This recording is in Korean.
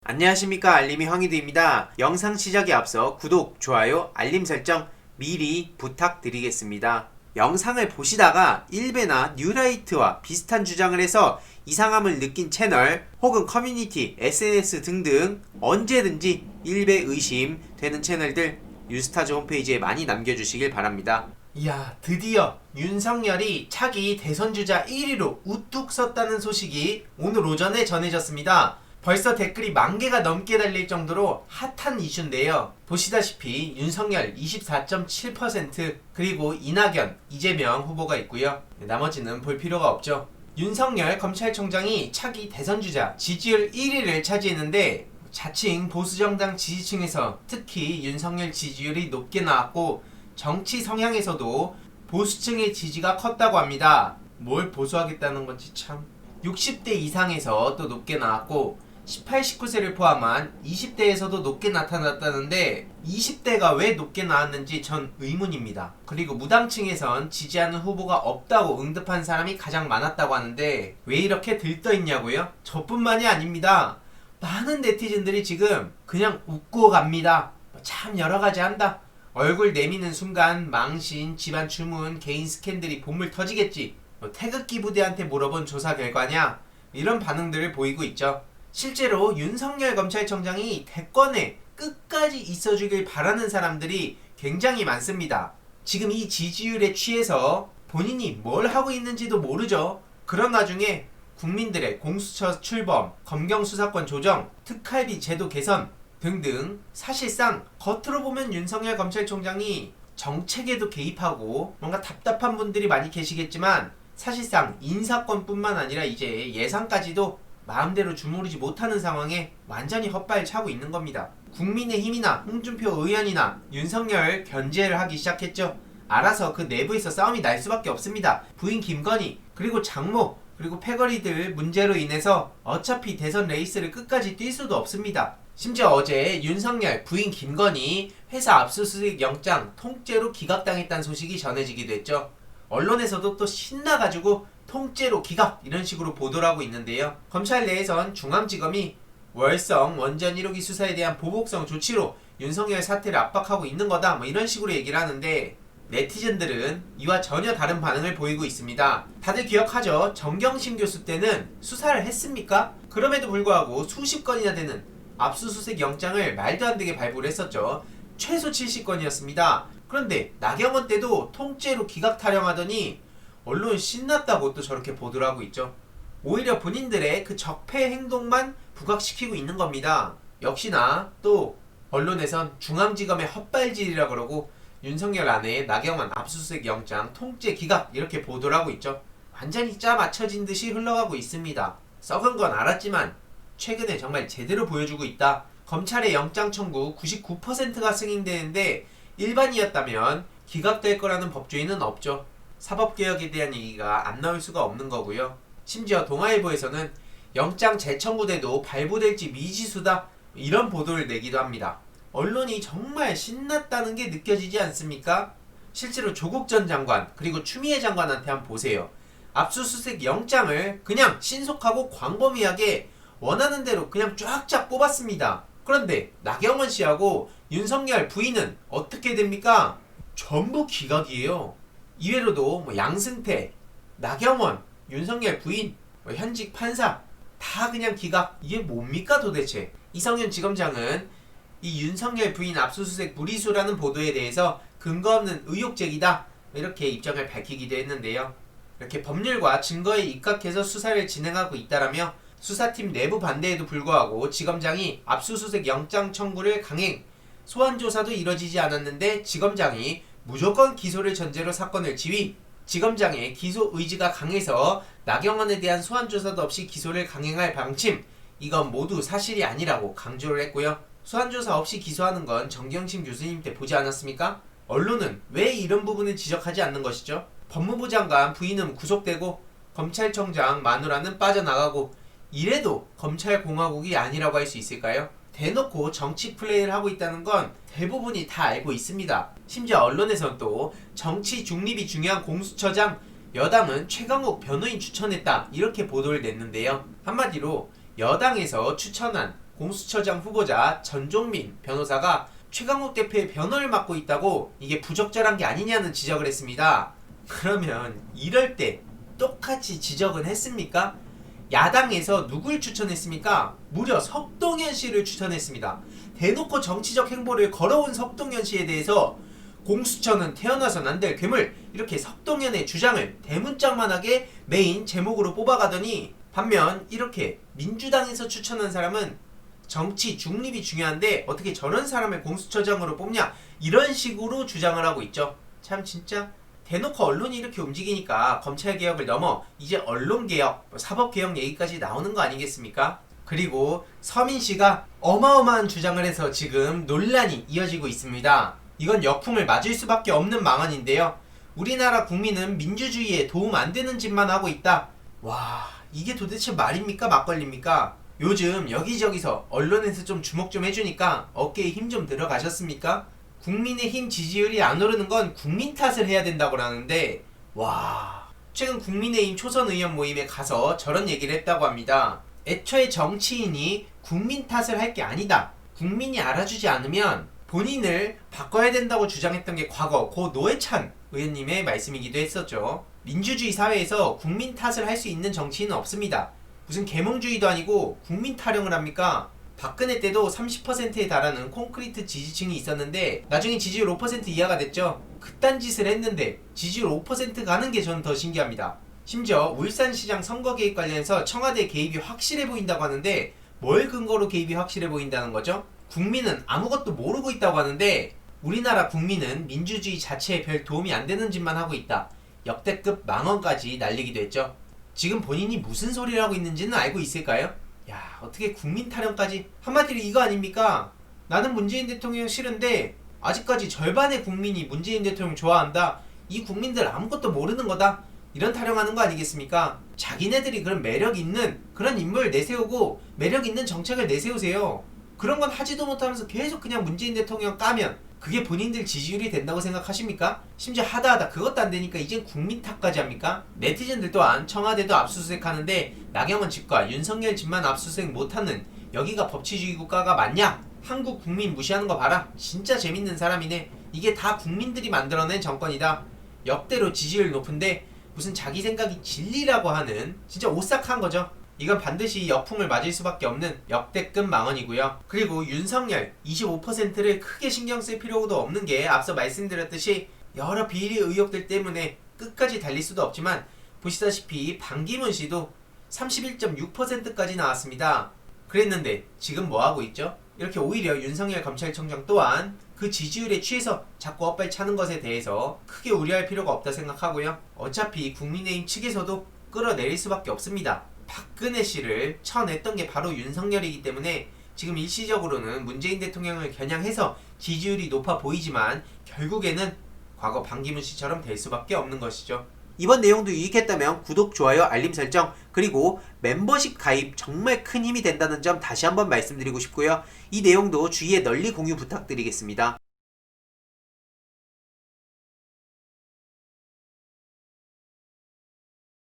안녕하십니까, 알림이 황희두입니다. 영상 시작에 앞서 구독, 좋아요, 알림 설정 미리 부탁드리겠습니다. 영상을 보시다가 일베나 뉴라이트와 비슷한 주장을 해서 이상함을 느낀 채널 혹은 커뮤니티, SNS 등등 언제든지 일베 의심 되는 채널들 뉴스타즈 홈페이지에 많이 남겨주시길 바랍니다. 이야, 드디어 윤석열이 차기 대선주자 1위로 우뚝 섰다는 소식이 오늘 오전에 전해졌습니다. 벌써 댓글이 10,000개가 넘게 달릴 정도로 핫한 이슈인데요. 보시다시피 윤석열 24.7%, 그리고 이낙연, 이재명 후보가 있고요. 나머지는 볼 필요가 없죠. 윤석열 검찰총장이 차기 대선주자 지지율 1위를 차지했는데 자칭 보수정당 지지층에서 특히 윤석열 지지율이 높게 나왔고 정치 성향에서도 보수층의 지지가 컸다고 합니다. 뭘 보수하겠다는 건지 참. 60대 이상에서 또 높게 나왔고 18, 19세를 포함한 20대에서도 높게 나타났다는데 20대가 왜 높게 나왔는지 전 의문입니다. 그리고 무당층에선 지지하는 후보가 없다고 응답한 사람이 가장 많았다고 하는데 왜 이렇게 들떠있냐고요? 저뿐만이 아닙니다. 많은 네티즌들이 지금 그냥 웃고 갑니다. 참 여러가지 한다. 얼굴 내미는 순간 망신, 집안 주문, 개인 스캔들이 본물 터지겠지. 태극기 부대한테 물어본 조사 결과냐? 이런 반응들을 보이고 있죠. 실제로 윤석열 검찰총장이 대권에 끝까지 있어주길 바라는 사람들이 굉장히 많습니다. 지금 이 지지율에 취해서 본인이 뭘 하고 있는지도 모르죠. 그런 와중에 국민들의 공수처 출범, 검경 수사권 조정, 특활비 제도 개선 등등 사실상 겉으로 보면 윤석열 검찰총장이 정책에도 개입하고 뭔가 답답한 분들이 많이 계시겠지만 사실상 인사권뿐만 아니라 이제 예산까지도 마음대로 주무르지 못하는 상황에 완전히 헛발차고 있는 겁니다. 국민의힘이나 홍준표 의원이나 윤석열 견제를 하기 시작했죠. 알아서 그 내부에서 싸움이 날 수밖에 없습니다. 부인 김건희, 그리고 장모, 그리고 패거리들 문제로 인해서 어차피 대선 레이스를 끝까지 뛸 수도 없습니다. 심지어 어제 윤석열 부인 김건희 회사 압수수색 영장 통째로 기각당했다는 소식이 전해지기도 했죠. 언론에서도 또 신나가지고 통째로 기각 이런 식으로 보도를 하고 있는데요. 검찰 내에선 중앙지검이 월성 원전 1호기 수사에 대한 보복성 조치로 윤석열 사태를 압박하고 있는 거다 뭐 이런 식으로 얘기를 하는데 네티즌들은 이와 전혀 다른 반응을 보이고 있습니다. 다들 기억하죠? 정경심 교수 때는 수사를 했습니까? 그럼에도 불구하고 수십 건이나 되는 압수수색 영장을 말도 안 되게 발부를 했었죠. 최소 70건이었습니다. 그런데 나경원 때도 통째로 기각 타령하더니 언론 신났다고 또 저렇게 보도를 하고 있죠. 오히려 본인들의 그 적폐 행동만 부각시키고 있는 겁니다. 역시나 또 언론에선 중앙지검의 헛발질이라 그러고 윤석열 안에 나경원 압수수색 영장 통째 기각 이렇게 보도를 하고 있죠. 완전히 짜 맞춰진 듯이 흘러가고 있습니다. 썩은 건 알았지만 최근에 정말 제대로 보여주고 있다. 검찰의 영장 청구 99%가 승인되는데 일반이었다면 기각될 거라는 법조인은 없죠. 사법개혁에 대한 얘기가 안 나올 수가 없는 거고요. 심지어 동아일보에서는 영장 재청구돼도 발부될지 미지수다 이런 보도를 내기도 합니다. 언론이 정말 신났다는 게 느껴지지 않습니까? 실제로 조국 전 장관 그리고 추미애 장관한테 한번 보세요. 압수수색 영장을 그냥 신속하고 광범위하게 원하는 대로 그냥 쫙쫙 뽑았습니다. 그런데 나경원 씨하고 윤석열 부인은 어떻게 됩니까? 전부 기각이에요. 이외로도 양승태, 나경원, 윤석열 부인, 현직 판사 다 그냥 기각. 이게 뭡니까 도대체? 이성윤 지검장은 이 윤석열 부인 압수수색 무리수라는 보도에 대해서 근거 없는 의혹 제기다 이렇게 입장을 밝히기도 했는데요. 이렇게 법률과 증거에 입각해서 수사를 진행하고 있다라며 수사팀 내부 반대에도 불구하고 지검장이 압수수색 영장 청구를 강행, 소환 조사도 이뤄지지 않았는데 지검장이 무조건 기소를 전제로 사건을 지휘, 지검장의 기소 의지가 강해서 나경원에 대한 소환 조사도 없이 기소를 강행할 방침, 이건 모두 사실이 아니라고 강조를 했고요. 소환 조사 없이 기소하는 건 정경심 교수님 때 보지 않았습니까? 언론은 왜 이런 부분을 지적하지 않는 것이죠? 법무부 장관 부인은 구속되고 검찰청장 마누라는 빠져나가고 이래도 검찰공화국이 아니라고 할 수 있을까요? 대놓고 정치 플레이를 하고 있다는 건 대부분이 다 알고 있습니다. 심지어 언론에선 또 정치 중립이 중요한 공수처장 여당은 최강욱 변호인 추천했다 이렇게 보도를 냈는데요. 한마디로 여당에서 추천한 공수처장 후보자 전종민 변호사가 최강욱 대표의 변호를 맡고 있다고 이게 부적절한 게 아니냐는 지적을 했습니다. 그러면 이럴 때 똑같이 지적은 했습니까? 야당에서 누굴 추천했습니까? 무려 석동현 씨를 추천했습니다. 대놓고 정치적 행보를 걸어온 석동현 씨에 대해서 공수처는 태어나선 안 될 괴물, 이렇게 석동현의 주장을 대문짝만하게 메인 제목으로 뽑아가더니, 반면 이렇게 민주당에서 추천한 사람은 정치 중립이 중요한데 어떻게 저런 사람을 공수처장으로 뽑냐, 이런 식으로 주장을 하고 있죠. 참 진짜 대놓고 언론이 이렇게 움직이니까 검찰개혁을 넘어 이제 언론개혁, 사법개혁 얘기까지 나오는 거 아니겠습니까? 그리고 서민씨가 어마어마한 주장을 해서 지금 논란이 이어지고 있습니다. 이건 역풍을 맞을 수밖에 없는 망언인데요. 우리나라 국민은 민주주의에 도움 안 되는 짓만 하고 있다. 와, 이게 도대체 말입니까 막걸리입니까? 요즘 여기저기서 언론에서 좀 주목 좀 해주니까 어깨에 힘 좀 들어가셨습니까? 국민의힘 지지율이 안 오르는 건 국민 탓을 해야 된다고 하는데, 와, 최근 국민의힘 초선 의원 모임에 가서 저런 얘기를 했다고 합니다. 애초에 정치인이 국민 탓을 할 게 아니다. 국민이 알아주지 않으면 본인을 바꿔야 된다고 주장했던 게 과거 고 노회찬 의원님의 말씀이기도 했었죠. 민주주의 사회에서 국민 탓을 할 수 있는 정치인은 없습니다. 무슨 계몽주의도 아니고 국민 타령을 합니까? 박근혜 때도 30%에 달하는 콘크리트 지지층이 있었는데 나중에 지지율 5% 이하가 됐죠. 그딴 짓을 했는데 지지율 5% 가는 게 저는 더 신기합니다. 심지어 울산시장 선거 개입 관련해서 청와대 개입이 확실해 보인다고 하는데 뭘 근거로 개입이 확실해 보인다는 거죠? 국민은 아무것도 모르고 있다고 하는데 우리나라 국민은 민주주의 자체에 별 도움이 안 되는 짓만 하고 있다. 역대급 망언까지 날리기도 했죠. 지금 본인이 무슨 소리를 하고 있는지는 알고 있을까요? 야, 어떻게 국민 타령까지, 한마디로 이거 아닙니까? 나는 문재인 대통령 싫은데 아직까지 절반의 국민이 문재인 대통령 좋아한다. 이 국민들 아무것도 모르는 거다. 이런 타령하는 거 아니겠습니까? 자기네들이 그런 매력 있는 그런 인물 내세우고 매력 있는 정책을 내세우세요. 그런 건 하지도 못하면서 계속 그냥 문재인 대통령 까면 그게 본인들 지지율이 된다고 생각하십니까? 심지어 하다 그것도 안 되니까 이젠 국민 탓까지 합니까? 네티즌들 또한 청와대도 압수수색하는데 나경원 집과 윤석열 집만 압수수색 못하는 여기가 법치주의 국가가 맞냐? 한국 국민 무시하는 거 봐라. 진짜 재밌는 사람이네. 이게 다 국민들이 만들어낸 정권이다. 역대로 지지율 높은데 무슨 자기 생각이 진리라고 하는 진짜 오싹한 거죠. 이건 반드시 역풍을 맞을 수밖에 없는 역대급 망언이고요. 그리고 윤석열 25%를 크게 신경 쓸 필요도 없는 게 앞서 말씀드렸듯이 여러 비리 의혹들 때문에 끝까지 달릴 수도 없지만 보시다시피 반기문 씨도 31.6%까지 나왔습니다. 그랬는데 지금 뭐하고 있죠? 이렇게 오히려 윤석열 검찰총장 또한 그 지지율에 취해서 자꾸 엇발 차는 것에 대해서 크게 우려할 필요가 없다 생각하고요. 어차피 국민의힘 측에서도 끌어내릴 수밖에 없습니다. 박근혜 씨를 쳐냈던 게 바로 윤석열이기 때문에 지금 일시적으로는 문재인 대통령을 겨냥해서 지지율이 높아 보이지만 결국에는 과거 반기문 씨처럼 될 수밖에 없는 것이죠. 이번 내용도 유익했다면 구독, 좋아요, 알림 설정, 그리고 멤버십 가입 정말 큰 힘이 된다는 점 다시 한번 말씀드리고 싶고요. 이 내용도 주위에 널리 공유 부탁드리겠습니다.